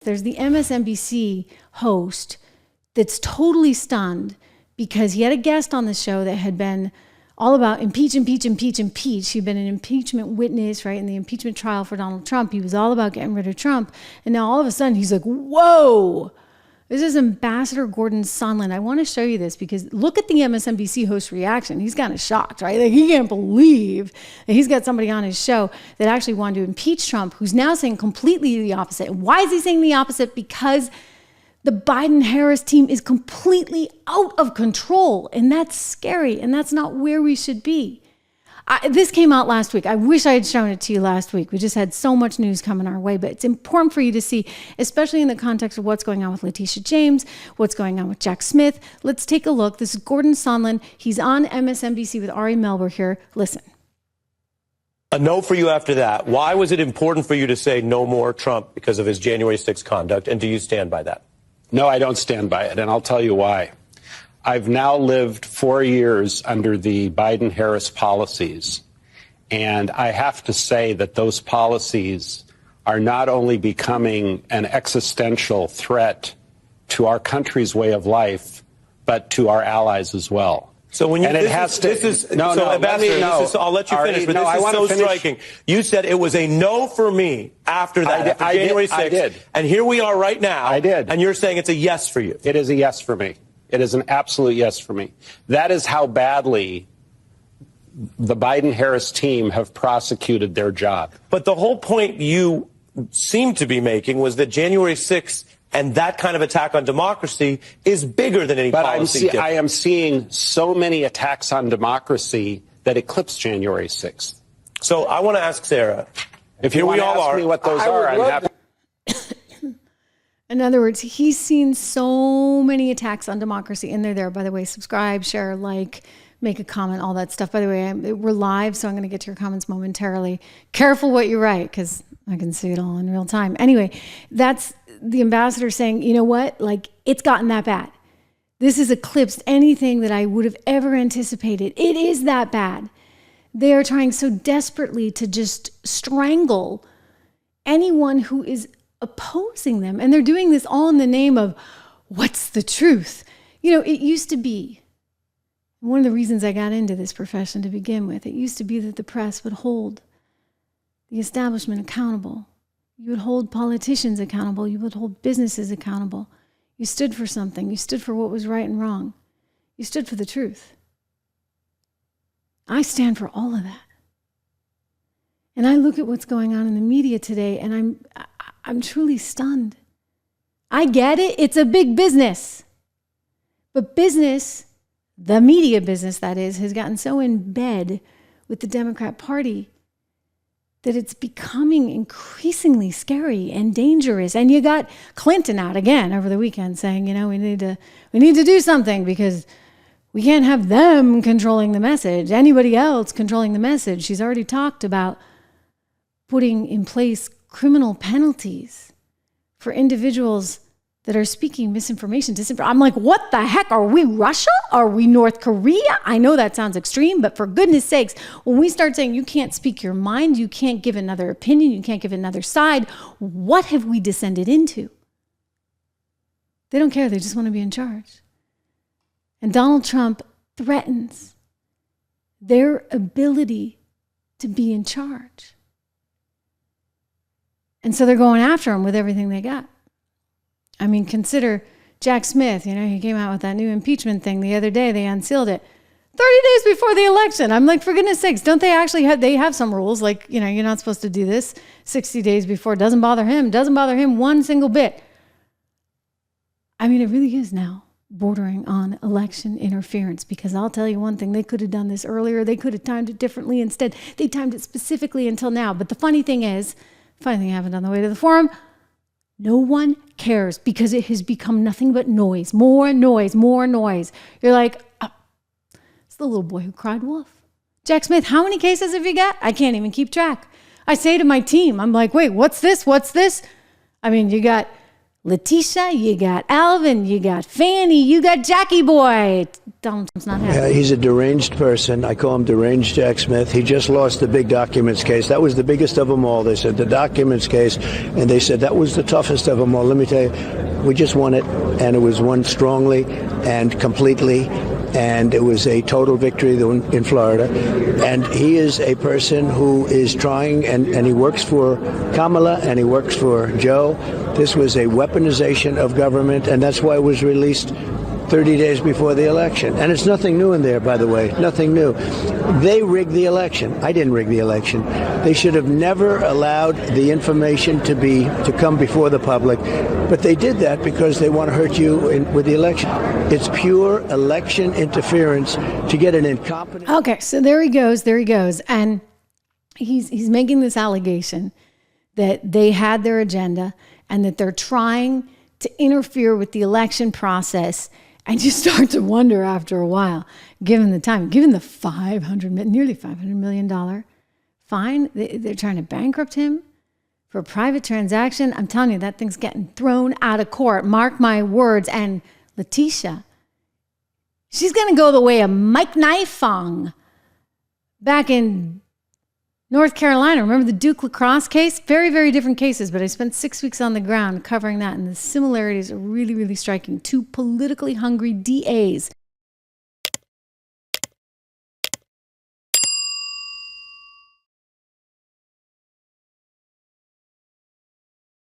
There's the MSNBC host that's totally stunned because he had a guest on the show that had been all about impeach. He'd been an impeachment witness, right, in the impeachment trial for Donald Trump. He was all about getting rid of Trump. And now all of a sudden he's like, whoa, this is Ambassador Gordon Sondland. I want to show you this because look at the MSNBC host reaction. He's kind of shocked, right? Like he can't believe that he's got somebody on his show that actually wanted to impeach Trump, who's now saying completely the opposite. And why is he saying the opposite? Because the Biden-Harris team is completely out of control, and that's scary, and that's not where we should be. This came out last week. I wish I had shown it to you last week. We just had so much news coming our way, but it's important for you to see, especially in the context of what's going on with Letitia James, what's going on with Jack Smith. Let's take a look. This is Gordon Sondland. He's on MSNBC with Ari Melber here. Listen. A no for you after that. Why was it important for you to say no more Trump because of his January 6th conduct, and do you stand by that? No, I don't stand by it, and I'll tell you why. I've now lived 4 years under the Biden-Harris policies, and I have to say that those policies are not only becoming an existential threat to our country's way of life, but to our allies as well. So when you and Ambassador, this is I'll let you finish, but this is so striking. You said it was a no for me after that, after January 6th. I did. And here we are right now. I did. And you're saying it's a yes for you. It is a yes for me. It is an absolute yes for me. That is how badly the Biden-Harris team have prosecuted their job. But the whole point you seem to be making was that January 6th and that kind of attack on democracy is bigger than any policy. But I am seeing so many attacks on democracy that eclipse January 6th. So I want to ask Sarah, if you want to ask me what those are, I'm happy. In other words, he's seen so many attacks on democracy, and they're there. By the way, subscribe, share, like, make a comment, all that stuff. By the way, we're live, so I'm going to get to your comments momentarily. Careful what you write, because I can see it all in real time. Anyway, that's the ambassador saying, you know what? Like, it's gotten that bad. This has eclipsed anything that I would have ever anticipated. It is that bad. They are trying so desperately to just strangle anyone who is opposing them. And they're doing this all in the name of what's the truth? You know, it used to be, one of the reasons I got into this profession to begin with, it used to be that the press would hold the establishment accountable. You would hold politicians accountable. You would hold businesses accountable. You stood for something. You stood for what was right and wrong. You stood for the truth. I stand for all of that. And I look at what's going on in the media today, and I'm truly stunned. I get it. It's a big business. But business, the media business that is, has gotten so in bed with the Democrat Party that it's becoming increasingly scary and dangerous. And you got Clinton out again over the weekend saying, you know, we need to do something because we can't have them controlling the message, anybody else controlling the message. She's already talked about putting in place criminal penalties for individuals that are speaking misinformation, disinformation. I'm like, what the heck? Are we Russia? Are we North Korea? I know that sounds extreme, but for goodness sakes, when we start saying you can't speak your mind, you can't give another opinion, you can't give another side, what have we descended into? They don't care. They just want to be in charge. And Donald Trump threatens their ability to be in charge. And so they're going after him with everything they got. I mean, consider Jack Smith. You know, he came out with that new impeachment thing the other day. They unsealed it 30 days before the election. I'm like, for goodness sakes, don't they actually have some rules? Like, you know, you're not supposed to do this 60 days before. Doesn't bother him one single bit. I mean, it really is now bordering on election interference, because I'll tell you one thing, they could have done this earlier. They could have timed it differently. Instead, they timed it specifically until now. But the funny thing happened on the way to the forum. No one cares because it has become nothing but noise, more noise, more noise. You're like, oh, it's the little boy who cried wolf. Jack Smith, how many cases have you got? I can't even keep track. I say to my team, I'm like, wait, what's this? What's this? I mean, you got Letitia, you got Alvin, you got Fanny, you got Jackie Boy. Donald Trump's not happy. He's a deranged person. I call him deranged Jack Smith. He just lost the big documents case. That was the biggest of them all. They said the documents case, and they said that was the toughest of them all. Let me tell you, we just won it, and it was won strongly and completely, and it was a total victory in Florida. And he is a person who is trying, and he works for Kamala, and he works for Joe. This was a weaponization of government, and that's why it was released 30 days before the election. And it's nothing new in there, by the way, nothing new. They rigged the election. I didn't rig the election. They should have never allowed the information to come before the public. But they did that because they want to hurt you with the election. It's pure election interference to get an incompetent... Okay, so there he goes. And he's making this allegation that they had their agenda and that they're trying to interfere with the election process. And you start to wonder after a while, given the time, given the nearly $500 million fine, they're trying to bankrupt him for a private transaction. I'm telling you, that thing's getting thrown out of court. Mark my words. And Letitia, she's going to go the way of Mike Nifong back in North Carolina. Remember the Duke lacrosse case? Very, very different cases, but I spent 6 weeks on the ground covering that, and the similarities are really, really striking. Two politically hungry DAs